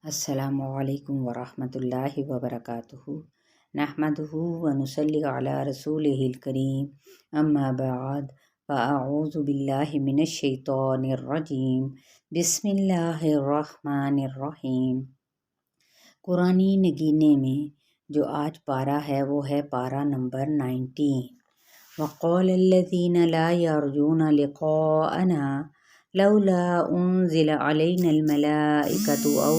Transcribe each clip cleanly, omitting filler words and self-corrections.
السلام علیکم ورحمۃ اللہ وبرکاتہ نحمدہ ونصلی علی رسولہ الکریم اما بعد فاعوذ باللہ من الشیطان الرجیم بسم اللہ الرحمن الرحیم۔ قرآنی نگینے میں جو آج پارہ ہے وہ ہے پارہ نمبر 19۔ وقال الذین لا یرجون لقاءنا لولا انزل علینا الملائکۃ او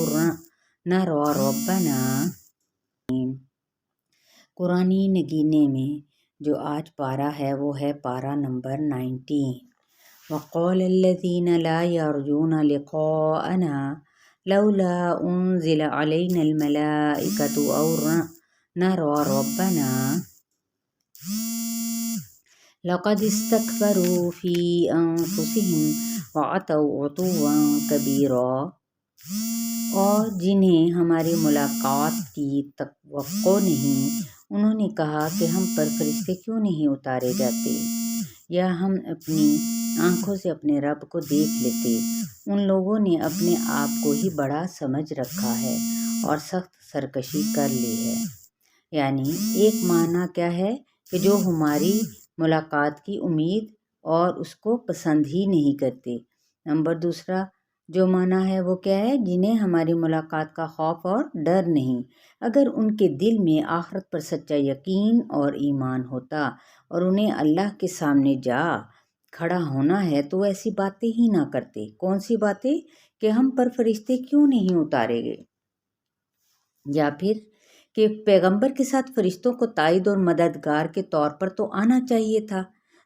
نری ربنا۔ قرآنی نگینے میں جو آج پارہ ہے وہ ہے پارہ نمبر 19۔ وقال الذین لا یرجون لقاءنا لولا انزل علینا الملائکۃ او نری ربنا لقد استکبروا فی انفسہم وعتوا عتوا کبیرا۔ اور جنہیں ہماری ملاقات کی توقع نہیں، انہوں نے کہا کہ ہم پر فرشتے کیوں نہیں اتارے جاتے یا ہم اپنی آنکھوں سے اپنے رب کو دیکھ لیتے۔ ان لوگوں نے اپنے آپ کو ہی بڑا سمجھ رکھا ہے اور سخت سرکشی کر لی ہے۔ یعنی ایک معنی کیا ہے کہ جو ہماری ملاقات کی امید اور اس کو پسند ہی نہیں کرتے۔ نمبر دوسرا جو معنی ہے وہ کیا ہے، جنہیں ہماری ملاقات کا خوف اور ڈر نہیں۔ اگر ان کے دل میں آخرت پر سچا یقین اور ایمان ہوتا اور انہیں اللہ کے سامنے جا کھڑا ہونا ہے تو ایسی باتیں ہی نہ کرتے۔ کون سی باتیں؟ کہ ہم پر فرشتے کیوں نہیں اتارے گئے، یا پھر کہ پیغمبر کے ساتھ فرشتوں کو تائید اور مددگار کے طور پر تو آنا چاہیے تھا۔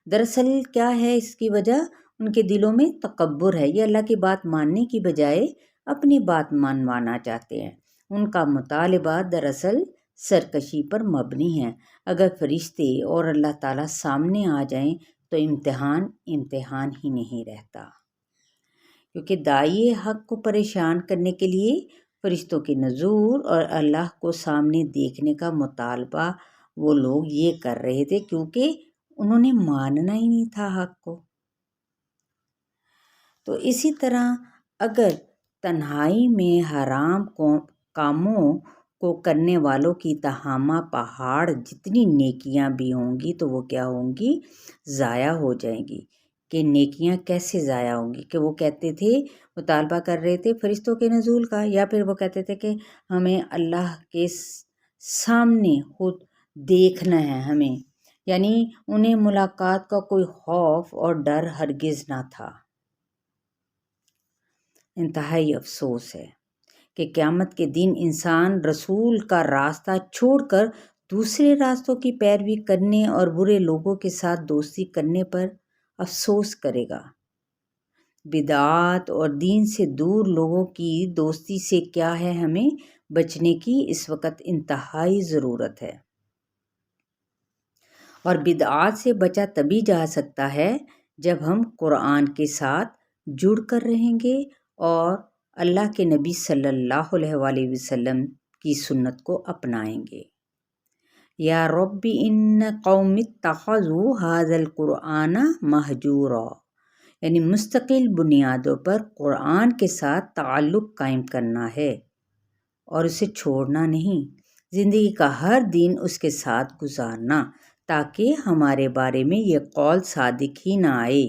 دراصل کیا ہے اس کی وجہ؟ ان کے دلوں میں تکبر ہے، یہ اللہ کی بات ماننے کی بجائے اپنی بات منوانا چاہتے ہیں۔ ان کا مطالبہ دراصل سرکشی پر مبنی ہے۔ اگر فرشتے اور اللہ تعالیٰ سامنے آ جائیں تو امتحان ہی نہیں رہتا، کیونکہ داعی حق کو پریشان کرنے کے لیے فرشتوں کے نزول اور اللہ کو سامنے دیکھنے کا مطالبہ وہ لوگ یہ کر رہے تھے کیونکہ انہوں نے ماننا ہی نہیں تھا حق کو۔ تو اسی طرح اگر تنہائی میں حرام کاموں کو کرنے والوں کی تہامہ پہاڑ جتنی نیکیاں بھی ہوں گی تو وہ کیا ہوں گی؟ ضائع ہو جائیں گی۔ کہ نیکیاں کیسے ضائع ہوں گی؟ کہ وہ کہتے تھے، مطالبہ کر رہے تھے فرشتوں کے نزول کا، یا پھر وہ کہتے تھے کہ ہمیں اللہ کے سامنے خود دیکھنا ہے ہمیں، یعنی انہیں ملاقات کا کوئی خوف اور ڈر ہرگز نہ تھا۔ انتہائی افسوس ہے کہ قیامت کے دن انسان رسول کا راستہ چھوڑ کر دوسرے راستوں کی پیروی کرنے اور برے لوگوں کے ساتھ دوستی کرنے پر افسوس کرے گا۔ بدعات اور دین سے دور لوگوں کی دوستی سے کیا ہے ہمیں بچنے کی اس وقت انتہائی ضرورت ہے۔ اور بدعات سے بچا تبھی جا سکتا ہے جب ہم قرآن کے ساتھ جڑ کر رہیں گے اور اللہ کے نبی صلی اللہ علیہ وآلہ وسلم کی سنت کو اپنائیں گے۔ یا رب ان قوم اتخذوا ھذا القرآن مہجورا، یعنی مستقل بنیادوں پر قرآن کے ساتھ تعلق قائم کرنا ہے اور اسے چھوڑنا نہیں، زندگی کا ہر دن اس کے ساتھ گزارنا، تاکہ ہمارے بارے میں یہ قول صادق ہی نہ آئے،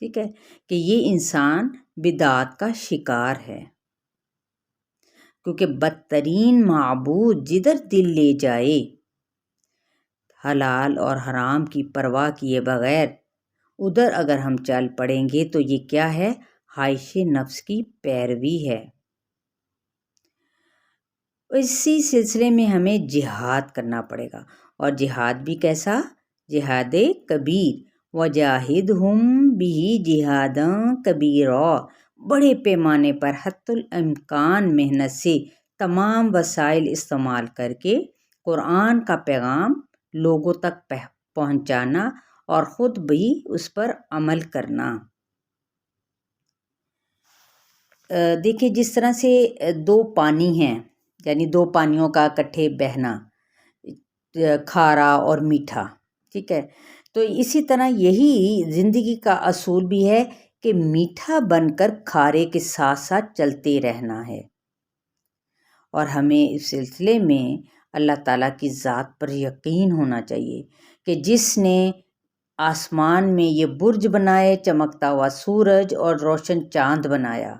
ٹھیک ہے، کہ یہ انسان بدعات کا شکار ہے، کیونکہ بدترین معبود جدھر دل لے جائے، حلال اور حرام کی پرواہ کیے بغیر ادھر اگر ہم چل پڑیں گے تو یہ کیا ہے؟ خواہش نفس کی پیروی ہے۔ اسی سلسلے میں ہمیں جہاد کرنا پڑے گا، اور جہاد بھی کیسا؟ جہاد کبیر، وجاہدہم بہ جہادا کبیرا، بڑے پیمانے پر حتی الامکان محنت سے تمام وسائل استعمال کر کے قرآن کا پیغام لوگوں تک پہنچانا اور خود بھی اس پر عمل کرنا۔ دیکھیں جس طرح سے دو پانی ہیں، یعنی دو پانیوں کا اکٹھے بہنا، کھارا اور میٹھا، ٹھیک ہے، تو اسی طرح یہی زندگی کا اصول بھی ہے کہ میٹھا بن کر کھارے کے ساتھ ساتھ چلتے رہنا ہے، اور ہمیں اس سلسلے میں اللہ تعالیٰ کی ذات پر یقین ہونا چاہیے کہ جس نے آسمان میں یہ برج بنائے، چمکتا ہوا سورج اور روشن چاند بنایا،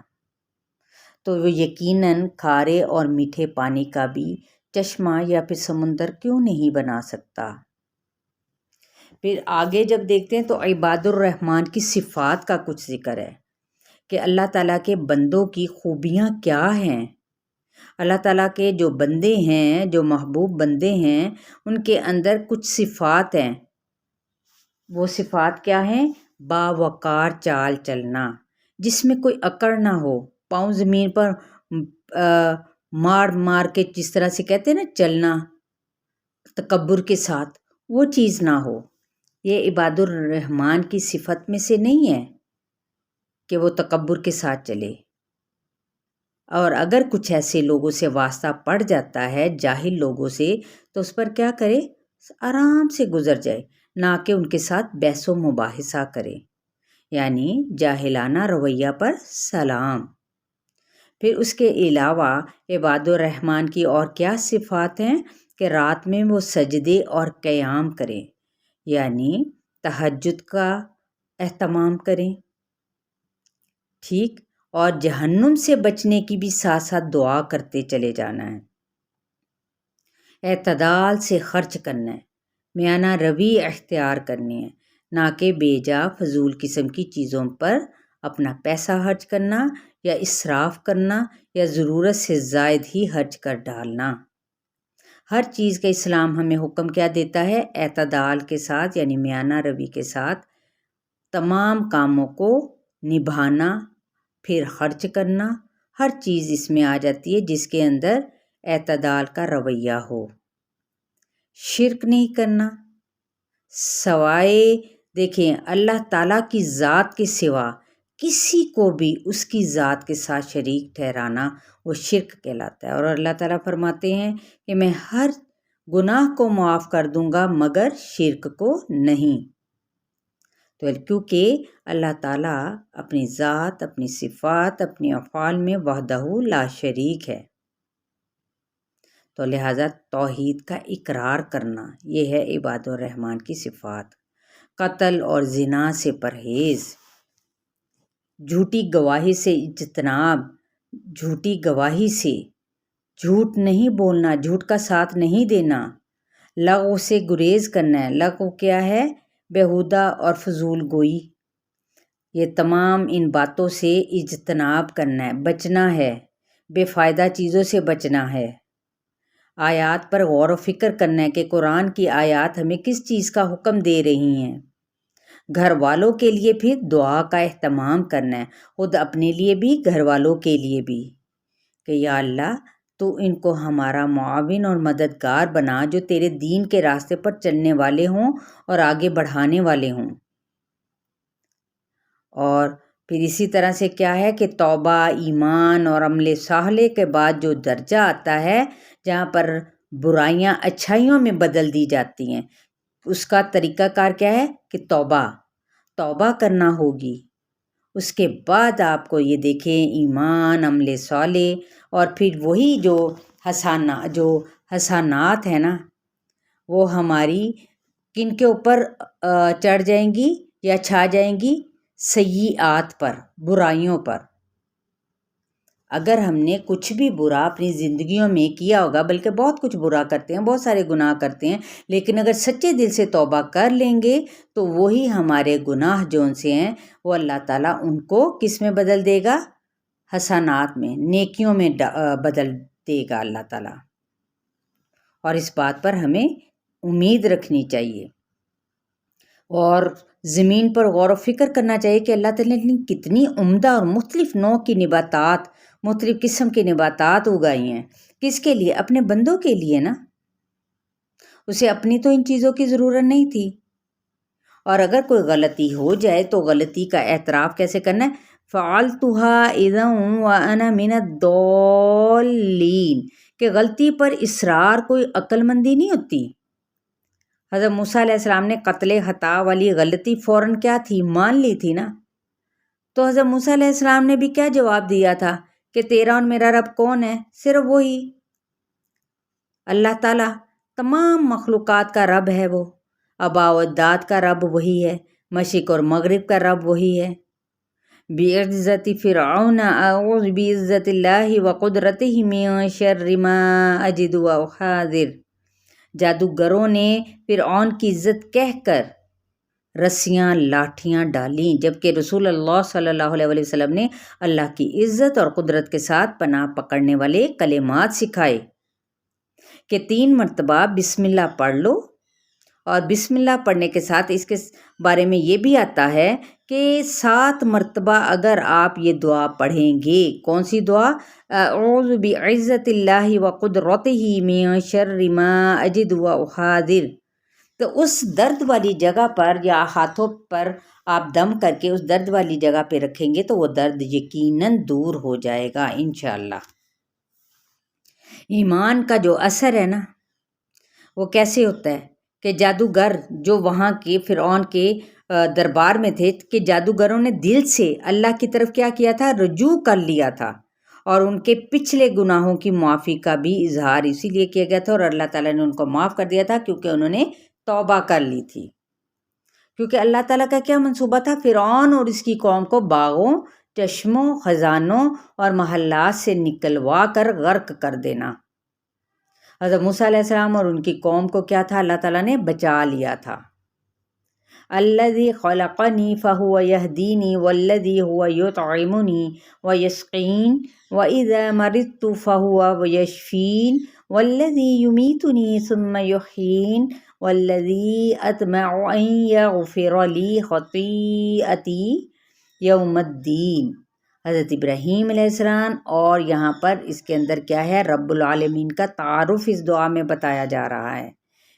تو وہ یقیناً کھارے اور میٹھے پانی کا بھی چشمہ یا پھر سمندر کیوں نہیں بنا سکتا۔ پھر آگے جب دیکھتے ہیں تو عباد الرحمن کی صفات کا کچھ ذکر ہے کہ اللہ تعالیٰ کے بندوں کی خوبیاں کیا ہیں۔ اللہ تعالیٰ کے جو بندے ہیں، جو محبوب بندے ہیں، ان کے اندر کچھ صفات ہیں۔ وہ صفات کیا ہیں؟ باوقار چال چلنا، جس میں کوئی اکڑ نہ ہو، پاؤں زمین پر مار مار کے جس طرح سے کہتے ہیں نا چلنا تکبر کے ساتھ، وہ چیز نہ ہو۔ یہ عباد الرحمن کی صفت میں سے نہیں ہے کہ وہ تکبر کے ساتھ چلے۔ اور اگر کچھ ایسے لوگوں سے واسطہ پڑ جاتا ہے، جاہل لوگوں سے، تو اس پر کیا کرے؟ آرام سے گزر جائے، نہ کہ ان کے ساتھ بحث و مباحثہ کرے، یعنی جاہلانہ رویہ پر سلام۔ پھر اس کے علاوہ عباد الرحمن کی اور کیا صفات ہیں کہ رات میں وہ سجدے اور قیام کریں، یعنی تہجد کا اہتمام کریں، ٹھیک، اور جہنم سے بچنے کی بھی ساتھ ساتھ دعا کرتے چلے جانا ہے۔ اعتدال سے خرچ کرنا ہے، میانہ روی اختیار کرنی ہے، نہ کہ بے جا فضول قسم کی چیزوں پر اپنا پیسہ خرچ کرنا یا اسراف کرنا یا ضرورت سے زائد ہی خرچ کر ڈالنا۔ ہر چیز کا اسلام ہمیں حکم کیا دیتا ہے؟ اعتدال کے ساتھ، یعنی میانہ روی کے ساتھ تمام کاموں کو نبھانا، پھر خرچ کرنا، ہر چیز اس میں آ جاتی ہے جس کے اندر اعتدال کا رویہ ہو۔ شرک نہیں کرنا، سوائے دیکھیں اللہ تعالیٰ کی ذات کے سوا کسی کو بھی اس کی ذات کے ساتھ شریک ٹھہرانا وہ شرک کہلاتا ہے۔ اور اللہ تعالیٰ فرماتے ہیں کہ میں ہر گناہ کو معاف کر دوں گا مگر شرک کو نہیں۔ تو کیونکہ اللہ تعالیٰ اپنی ذات، اپنی صفات، اپنی افعال میں وحدہ لا شریک ہے، تو لہٰذا توحید کا اقرار کرنا یہ ہے عباد الرحمن کی صفات۔ قتل اور زنا سے پرہیز، جھوٹی گواہی سے اجتناب، جھوٹی گواہی سے جھوٹ نہیں بولنا، جھوٹ کا ساتھ نہیں دینا، لغو سے گریز کرنا ہے۔ لغو کیا ہے؟ بیہودہ اور فضول گوئی، یہ تمام ان باتوں سے اجتناب کرنا ہے، بچنا ہے، بے فائدہ چیزوں سے بچنا ہے۔ آیات پر غور و فکر کرنا ہے کہ قرآن کی آیات ہمیں کس چیز کا حکم دے رہی ہیں۔ گھر والوں کے لیے پھر دعا کا اہتمام کرنا ہے، خود اپنے لیے بھی، گھر والوں کے لیے بھی، کہ یا اللہ تو ان کو ہمارا معاون اور مددگار بنا جو تیرے دین کے راستے پر چلنے والے ہوں اور آگے بڑھانے والے ہوں۔ اور پھر اسی طرح سے کیا ہے کہ توبہ، ایمان اور عمل صالح کے بعد جو درجہ آتا ہے جہاں پر برائیاں اچھائیوں میں بدل دی جاتی ہیں، اس کا طریقہ کار کیا ہے کہ توبہ کرنا ہوگی۔ اس کے بعد آپ کو یہ دیکھیں ایمان، عمل صالح، اور پھر وہی جو حسنات ہیں نا وہ ہماری کن کے اوپر چڑھ جائیں گی یا چھا جائیں گی؟ سیئات پر، برائیوں پر۔ اگر ہم نے کچھ بھی برا اپنی زندگیوں میں کیا ہوگا، بلکہ بہت کچھ برا کرتے ہیں، بہت سارے گناہ کرتے ہیں، لیکن اگر سچے دل سے توبہ کر لیں گے تو وہی ہمارے گناہ جو ان سے ہیں وہ اللہ تعالیٰ ان کو کس میں بدل دے گا؟ حسنات میں، نیکیوں میں بدل دے گا اللہ تعالیٰ۔ اور اس بات پر ہمیں امید رکھنی چاہیے اور زمین پر غور و فکر کرنا چاہیے کہ اللہ تعالیٰ نے کتنی عمدہ اور مختلف نوع کی نباتات، مختلف قسم کے نباتات اگائی ہیں۔ کس کے لیے؟ اپنے بندوں کے لیے نا۔ اسے اپنی تو ان چیزوں کی ضرورت نہیں تھی، اور اگر کوئی غلطی ہو جائے تو غلطی کا اعتراف کیسے کرنا ہے؟ فعلتها اذا وانا من الضالین، کہ غلطی پر اصرار کوئی عقل مندی نہیں ہوتی۔ حضرت موسیٰ علیہ السلام نے قتل خطا والی غلطی فوراً کیا تھی؟ مان لی تھی نا۔ تو حضرت موسیٰ علیہ السلام نے بھی کیا جواب دیا تھا کہ تیرا اور میرا رب کون ہے؟ صرف وہی، اللہ تعالیٰ تمام مخلوقات کا رب ہے، وہ آباء و اجداد کا رب وہی ہے، مشرق اور مغرب کا رب وہی ہے۔ بعزت فرعون اعوذ بعزت اللہ و قدرتہ من شر ما اجد و احاذر۔ جادوگروں نے فرعون کی عزت کہہ کر رسیاں لاٹھیاں ڈالیں، جبکہ رسول اللہ صلی اللہ علیہ وسلم نے اللہ کی عزت اور قدرت کے ساتھ پناہ پکڑنے والے کلمات سکھائے کہ 3 مرتبہ بسم اللہ پڑھ لو، اور بسم اللہ پڑھنے کے ساتھ اس کے بارے میں یہ بھی آتا ہے کہ 7 مرتبہ اگر آپ یہ دعا پڑھیں گے، کون سی دعا؟ اعوذ بعزت اللہ و قدرتہ من شر ما اجد و احاذر، تو اس درد والی جگہ پر یا ہاتھوں پر آپ دم کر کے اس درد والی جگہ پہ رکھیں گے تو وہ درد یقیناً دور ہو جائے گا انشاءاللہ۔ ایمان کا جو اثر ہے نا، وہ کیسے ہوتا ہے کہ جادوگر جو وہاں کے فرعون کے دربار میں تھے، کہ جادوگروں نے دل سے اللہ کی طرف کیا کیا تھا؟ رجوع کر لیا تھا، اور ان کے پچھلے گناہوں کی معافی کا بھی اظہار اسی لیے کیا گیا تھا، اور اللہ تعالیٰ نے ان کو معاف کر دیا تھا کیونکہ انہوں نے توبہ کر لی تھی۔ کیونکہ اللہ تعالیٰ کا کیا منصوبہ تھا؟ فرعون اور اس کی قوم کو باغوں، چشموں، خزانوں اور محلات سے نکلوا کر غرق کر دینا۔ حضرت موسیٰ علیہ السلام اور ان کی قوم کو کیا تھا؟ اللہ تعالیٰ نے بچا لیا تھا۔ الذی خلقنی فہو یہدینی والذی هو یطعمنی ویسقین واذا مرضت فہو یشفین والذی یمیتنی ثم یحیین والذی اطمع ان یغفر لی خطیئتی یوم الدین۔ حضرت ابراہیم علیہ السلام، اور یہاں پر اس کے اندر کیا ہے؟ رب العالمین کا تعارف اس دعا میں بتایا جا رہا ہے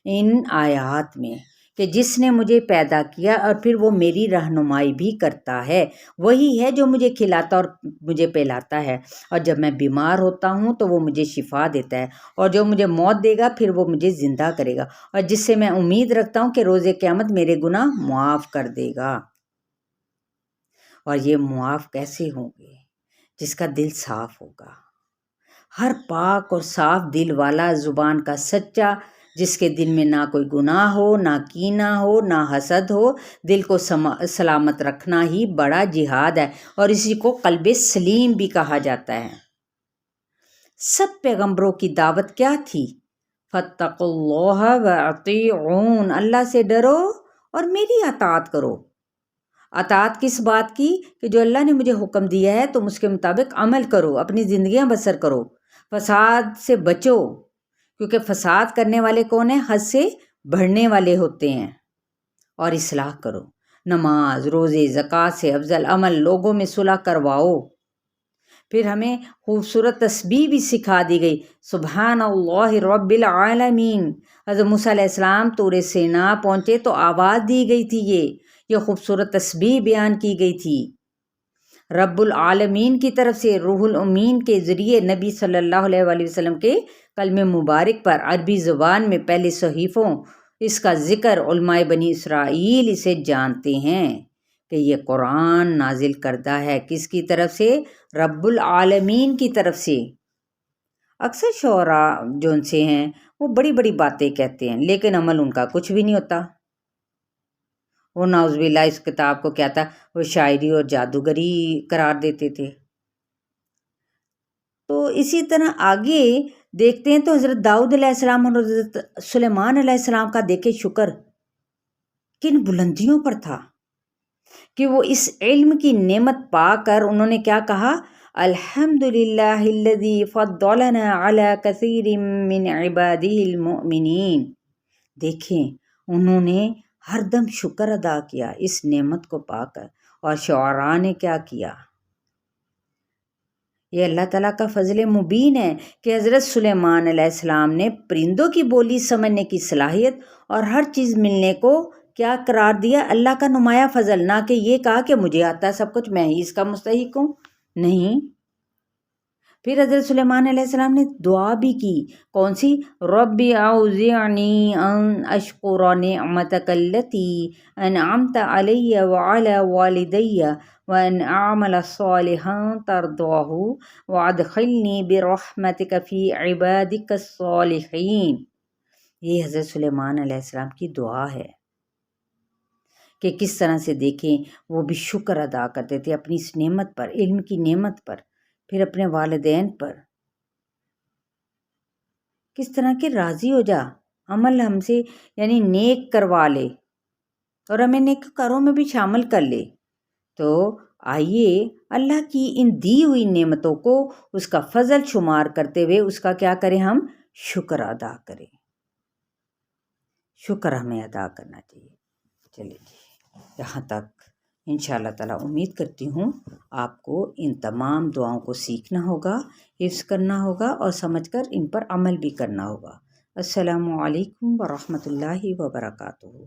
ان آیات میں، کہ جس نے مجھے پیدا کیا اور پھر وہ میری رہنمائی بھی کرتا ہے، وہی ہے جو مجھے کھلاتا اور مجھے پلاتا ہے، اور جب میں بیمار ہوتا ہوں تو وہ مجھے شفا دیتا ہے، اور جو مجھے موت دے گا پھر وہ مجھے زندہ کرے گا، اور جس سے میں امید رکھتا ہوں کہ روز قیامت میرے گناہ معاف کر دے گا۔ اور یہ معاف کیسے ہوں گے؟ جس کا دل صاف ہوگا، ہر پاک اور صاف دل والا، زبان کا سچا، جس کے دل میں نہ کوئی گناہ ہو، نہ کینہ ہو، نہ حسد ہو۔ دل کو سلامت رکھنا ہی بڑا جہاد ہے، اور اسی کو قلب سلیم بھی کہا جاتا ہے۔ سب پیغمبروں کی دعوت کیا تھی؟ فاتقوا اللہ واطیعون، اللہ سے ڈرو اور میری اطاعت کرو۔ اطاعت کس بات کی؟ کہ جو اللہ نے مجھے حکم دیا ہے تم اس کے مطابق عمل کرو، اپنی زندگیاں بسر کرو، فساد سے بچو، کیونکہ فساد کرنے والے کون ہیں؟ حد سے بڑھنے والے ہوتے ہیں۔ اور اصلاح کرو، نماز، روزے، زکوٰۃ سے افضل عمل، لوگوں میں صلح کرواؤ۔ پھر ہمیں خوبصورت تسبیح بھی سکھا دی گئی، سبحان اللہ رب العالمین۔ حضرت موسیٰ علیہ السلام طور سینا پہنچے تو آواز دی گئی تھی، یہ خوبصورت تسبیح بیان کی گئی تھی۔ رب العالمین کی طرف سے روح الامین کے ذریعے نبی صلی اللہ علیہ وآلہ وسلم کے کلمہ مبارک پر عربی زبان میں پہلے صحیفوں اس کا ذکر، علماء بنی اسرائیل اسے جانتے ہیں کہ یہ قرآن نازل کردہ ہے کس کی طرف سے؟ رب العالمین کی طرف سے۔ اکثر شعراء جو ان سے ہیں وہ بڑی بڑی باتیں کہتے ہیں، لیکن عمل ان کا کچھ بھی نہیں ہوتا۔ وہ نعوذ باللہ اس کتاب کو کیا تھا؟ وہ شاعری اور جادوگری قرار دیتے تھے۔ تو اسی طرح آگے دیکھتے ہیں تو حضرت داؤد علیہ السلام اور حضرت سلیمان علیہ السلام کا دیکھے شکر کن بلندیوں پر تھا، کہ وہ اس علم کی نعمت پا کر انہوں نے کیا کہا؟ الحمدللہ الذی فضلنا علی کثیر من عبادہ المؤمنین۔ دیکھیں انہوں نے ہر دم شکر ادا کیا اس نعمت کو پا کر، اور شعراء نے کیا کیا؟ یہ اللہ تعالیٰ کا فضل مبین ہے کہ حضرت سلیمان علیہ السلام نے پرندوں کی بولی سمجھنے کی صلاحیت اور ہر چیز ملنے کو کیا قرار دیا؟ اللہ کا نمایاں فضل، نہ کہ یہ کہا کہ مجھے آتا ہے سب کچھ، میں ہی اس کا مستحق ہوں۔ نہیں، پھر حضرت سلیمان علیہ السلام نے دعا بھی کی، کون سی؟ ربی اوزعنی ان اشکر نعمتک التی انعمت علی وعلی والدی وان اعمل صالحا ترضاہ وادخلنی برحمتک فی عبادک الصالحین۔ یہ حضرت سلیمان علیہ السلام کی دعا ہے کہ کس طرح سے دیکھیں وہ بھی شکر ادا کرتے تھے اپنی اس نعمت پر، علم کی نعمت پر، پھر اپنے والدین پر، کس طرح کہ راضی ہو جا، عمل ہم سے یعنی نیک کروا لے اور ہمیں نیک کاروں میں بھی شامل کر لے۔ تو آئیے اللہ کی ان دی ہوئی نعمتوں کو اس کا فضل شمار کرتے ہوئے اس کا کیا کریں؟ ہم شکر ادا کریں، شکر ہمیں ادا کرنا چاہیے۔ چلیے جی، یہاں تک انشاءاللہ تعالیٰ امید کرتی ہوں آپ کو ان تمام دعاؤں کو سیکھنا ہوگا، حفظ کرنا ہوگا اور سمجھ کر ان پر عمل بھی کرنا ہوگا۔ السلام علیکم ورحمۃ اللہ وبرکاتہ۔